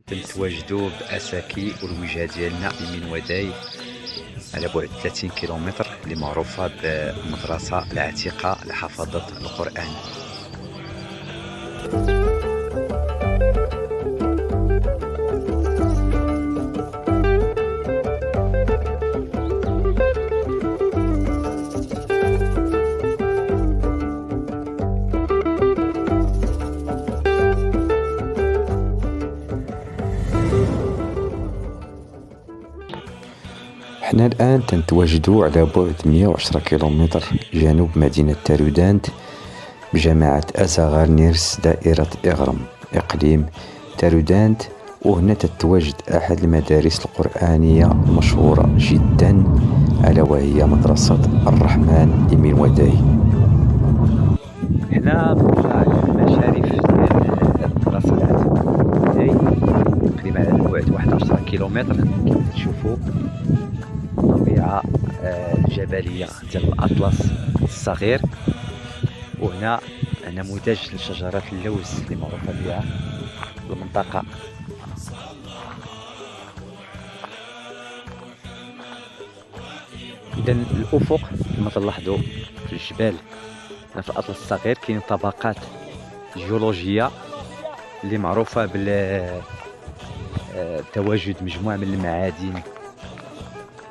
تنتواجدوا بأساكي والوجهة ديالنا يمين وداي على بعد 30 كيلومتر اللي معروفة بالمدرسة العتيقة لحفظة القرآن. حنا الآن تنتواجدوا على بعد 110 كيلومتر جنوب مدينة تارودانت بجماعة أزاغارنيرس دائرة إغرم إقليم تارودانت، وهنا تتواجد أحد المدارس القرآنية المشهورة جدا ألا وهي مدرسة الرحمن يمين وداي. حنا على المشارف ديال المدرسة العتيقة تقريبا على بعد 11 كيلومتر. كما تشوفوا الطبيعة الجبلية ديال الأطلس الصغير، وهنا نموذج لشجرة اللوز اللي معروفة بها المنطقة. إذا الأفق كما تلاحظوا في الجبال في الأطلس الصغير كاين طبقات جيولوجية اللي معروفة بتواجد مجموعة من المعادن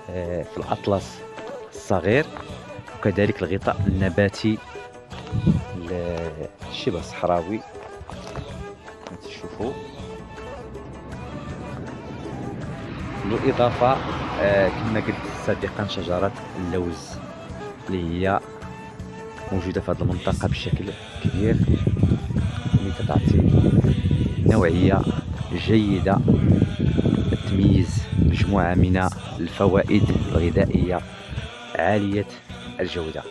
في الأطلس الصغير، وكذلك الغطاء النباتي الشبه صحراوي كما تشوفوا. بالإضافة كما قلت سابقا شجرة اللوز اللي هي موجودة في هذه المنطقة بشكل كبير، اللي كتعطي نوعية جيدة تميز مجموعة من الفوائد الغذائية عالية الجودة.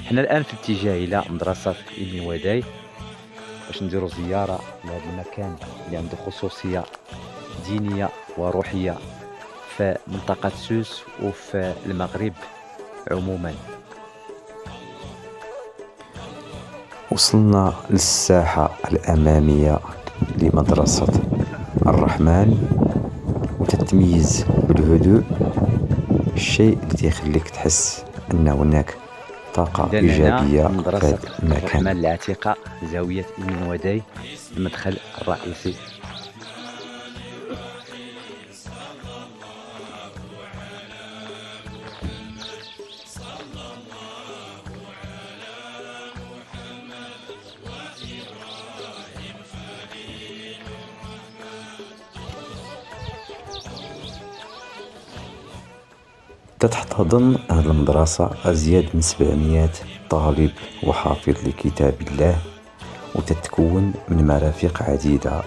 حنا الآن في اتجاه إلى مدرسة يمين وداي باش نديرو زيارة لهذا المكان اللي عنده خصوصية دينية وروحية في منطقة سوس وفي المغرب عموما. وصلنا للساحة الأمامية لمدرسة الرحمن، وتتميز بالهدوء، الشيء اللي يخليك تحس أن هناك طاقة إيجابية في هذا المكان. الرحمن العتيقة زاوية يمين وداي المدخل الرئيسي. تحتضن هذه المدرسة أزيد من 700 طالب وحافظ لكتاب الله، وتتكون من مرافق عديدة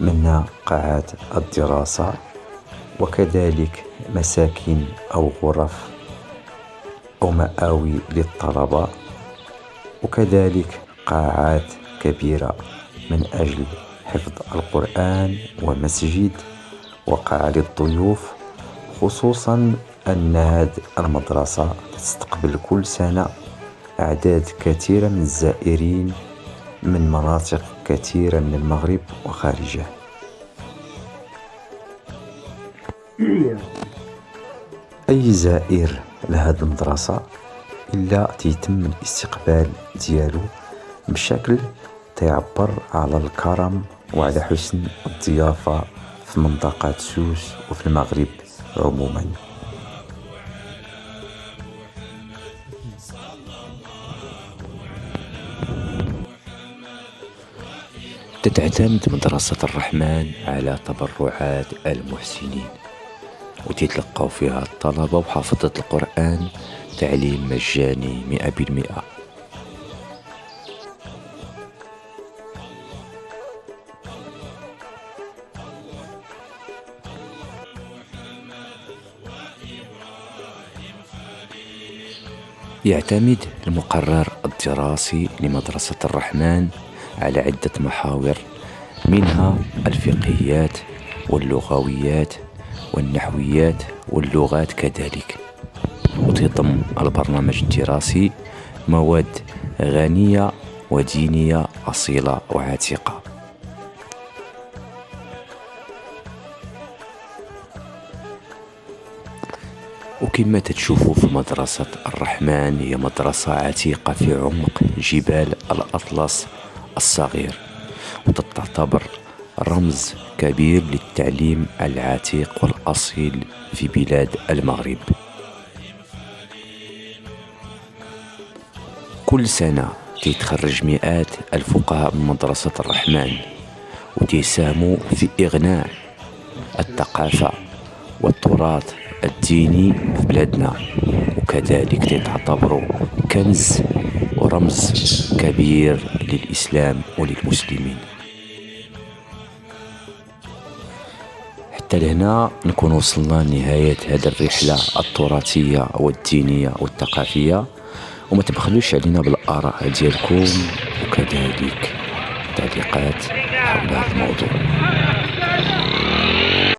منها قاعات الدراسة وكذلك مساكن أو غرف أو مآوي للطلبة، وكذلك قاعات كبيرة من أجل حفظ القرآن ومسجد وقاعة للضيوف، خصوصا أن هذه المدرسة تستقبل كل سنة أعداد كثيرة من الزائرين من مناطق كثيرة من المغرب وخارجه. أي زائر لهذه المدرسة إلا تيتم الاستقبال ديالو بشكل تعبر على الكرم وعلى حسن الضيافة في منطقة سوس وفي المغرب عموما. تعتمد مدرسة الرحمن على تبرعات المحسنين، وتتلقى فيها الطلبة وحافظة القرآن تعليم مجاني 100%. يعتمد المقرر الدراسي لمدرسة الرحمن على عدة محاور، منها الفقهيات واللغويات والنحويات واللغات كذلك. وتضم البرنامج الدراسي مواد غنية ودينية أصيلة وعتيقة. وكما تتشوفوا في مدرسة الرحمن، هي مدرسة عتيقة في عمق جبال الأطلس الصغير، وتعتبر رمز كبير للتعليم العتيق والأصيل في بلاد المغرب. كل سنة تيتخرج مئات الفقهاء من مدرسة الرحمن، وتيساهموا في إغناء الثقافة والتراث الديني في بلادنا، وكذلك تعتبروا كنز ورمز كبير للإسلام وللمسلمين. حتى لهنا نكون وصلنا لنهاية هذه الرحلة التراثية والدينية والثقافية، وما تبخلوش علينا بالآراء ديالكم وكذلك تعليقات حول هذا الموضوع.